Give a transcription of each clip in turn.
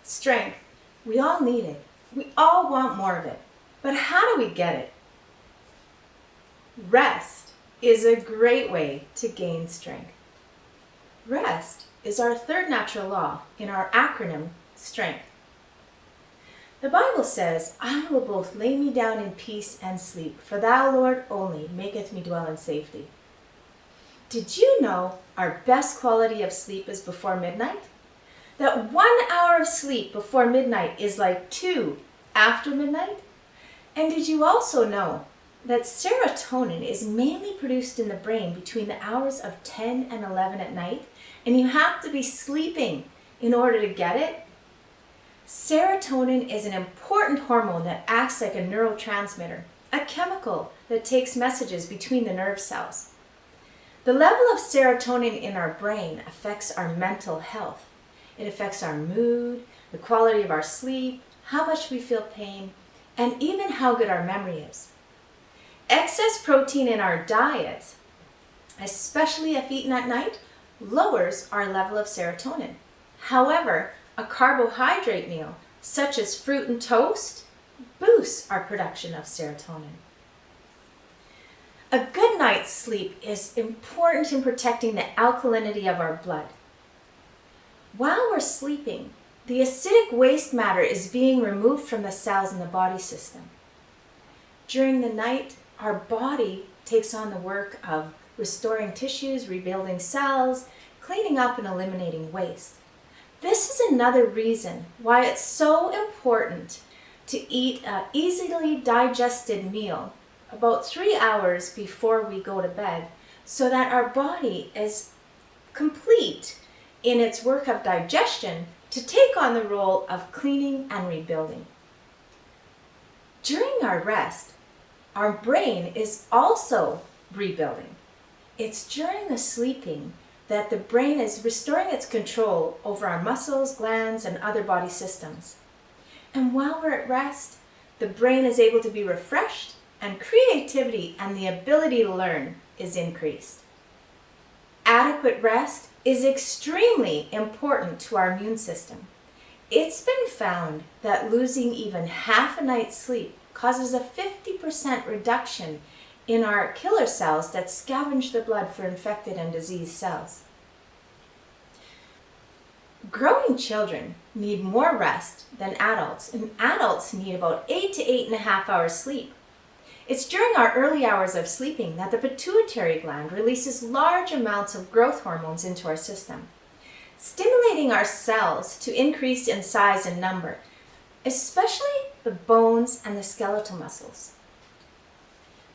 Strength. We all need it. We all want more of it. But how do we get it? Rest is a great way to gain strength. Rest is our third natural law in our acronym, STRENGTH. The Bible says, I will both lay me down in peace and sleep, for thou, Lord, only maketh me dwell in safety. Did you know our best quality of sleep is before midnight? That 1 hour of sleep before midnight is like 2 after midnight? And did you also know that serotonin is mainly produced in the brain between the hours of 10 and 11 at night, and you have to be sleeping in order to get it? Serotonin is an important hormone that acts like a neurotransmitter, a chemical that takes messages between the nerve cells. The level of serotonin in our brain affects our mental health. It affects our mood, the quality of our sleep, how much we feel pain, and even how good our memory is. Excess protein in our diet, especially if eaten at night, lowers our level of serotonin. However, a carbohydrate meal, such as fruit and toast, boosts our production of serotonin. A good night's sleep is important in protecting the alkalinity of our blood. While we're sleeping, the acidic waste matter is being removed from the cells in the body system. During the night, our body takes on the work of restoring tissues, rebuilding cells, cleaning up and eliminating waste. This is another reason why it's so important to eat an easily digested meal about 3 hours before we go to bed, so that our body is complete in its work of digestion to take on the role of cleaning and rebuilding. During our rest, our brain is also rebuilding. It's during the sleeping that the brain is restoring its control over our muscles, glands, and other body systems. And while we're at rest, the brain is able to be refreshed, and creativity and the ability to learn is increased. Adequate rest is extremely important to our immune system. It's been found that losing even half a night's sleep causes a 50% reduction in our killer cells that scavenge the blood for infected and diseased cells. Growing children need more rest than adults, and adults need about 8 to 8.5 hours sleep. It's during our early hours of sleeping that the pituitary gland releases large amounts of growth hormones into our system, stimulating our cells to increase in size and number, especially the bones and the skeletal muscles.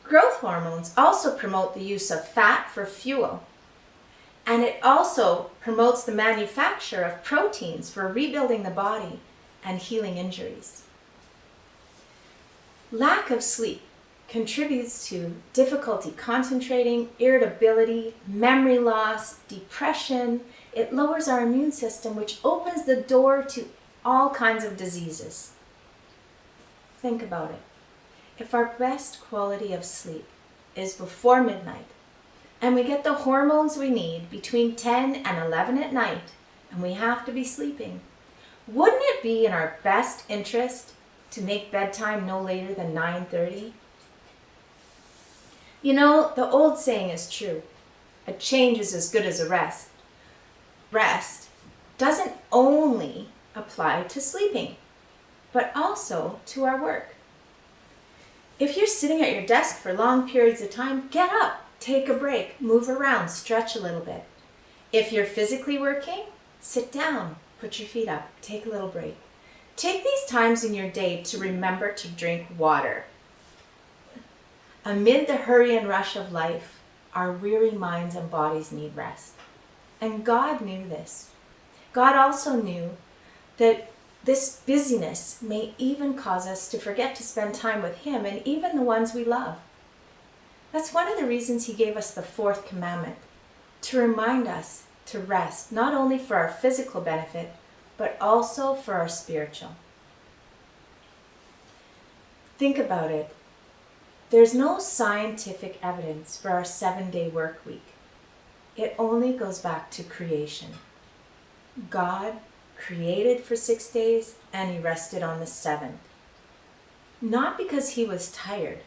Growth hormones also promote the use of fat for fuel, and it also promotes the manufacture of proteins for rebuilding the body and healing injuries. Lack of sleep contributes to difficulty concentrating, irritability, memory loss, depression. It lowers our immune system, which opens the door to all kinds of diseases. Think about it. If our best quality of sleep is before midnight, and we get the hormones we need between 10 and 11 at night, and we have to be sleeping, wouldn't it be in our best interest to make bedtime no later than 9:30? You know, the old saying is true. A change is as good as a rest. Rest doesn't only apply to sleeping, but also to our work. If you're sitting at your desk for long periods of time, get up, take a break, move around, stretch a little bit. If you're physically working, sit down, put your feet up, take a little break. Take these times in your day to remember to drink water. Amid the hurry and rush of life, our weary minds and bodies need rest. And God knew this. God also knew that this busyness may even cause us to forget to spend time with Him and even the ones we love. That's one of the reasons He gave us the fourth commandment, to remind us to rest, not only for our physical benefit, but also for our spiritual. Think about it. There's no scientific evidence for our 7-day work week. It only goes back to creation. God created for 6 days, and he rested on the seventh. Not because he was tired,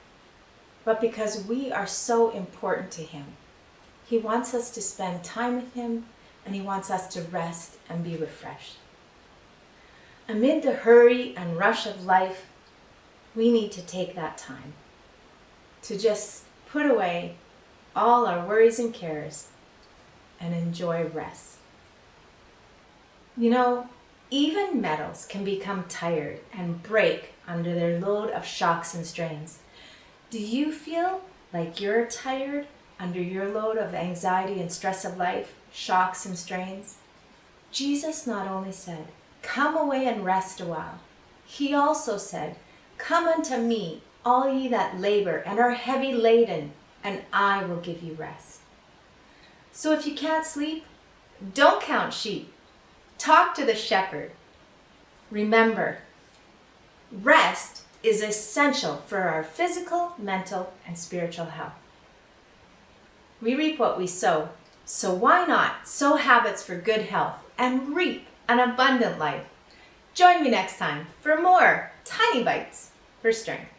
but because we are so important to him. He wants us to spend time with him, and he wants us to rest and be refreshed. Amid the hurry and rush of life, we need to take that time to just put away all our worries and cares and enjoy rest. You know, even metals can become tired and break under their load of shocks and strains. Do you feel like you're tired under your load of anxiety and stress of life, shocks and strains? Jesus not only said, "Come away and rest a while," he also said, "Come unto me, all ye that labor and are heavy laden, and I will give you rest." So if you can't sleep, don't count sheep. Talk to the shepherd. Remember, rest is essential for our physical, mental, and spiritual health. We reap what we sow, so why not sow habits for good health and reap an abundant life? Join me next time for more tiny bites for strength.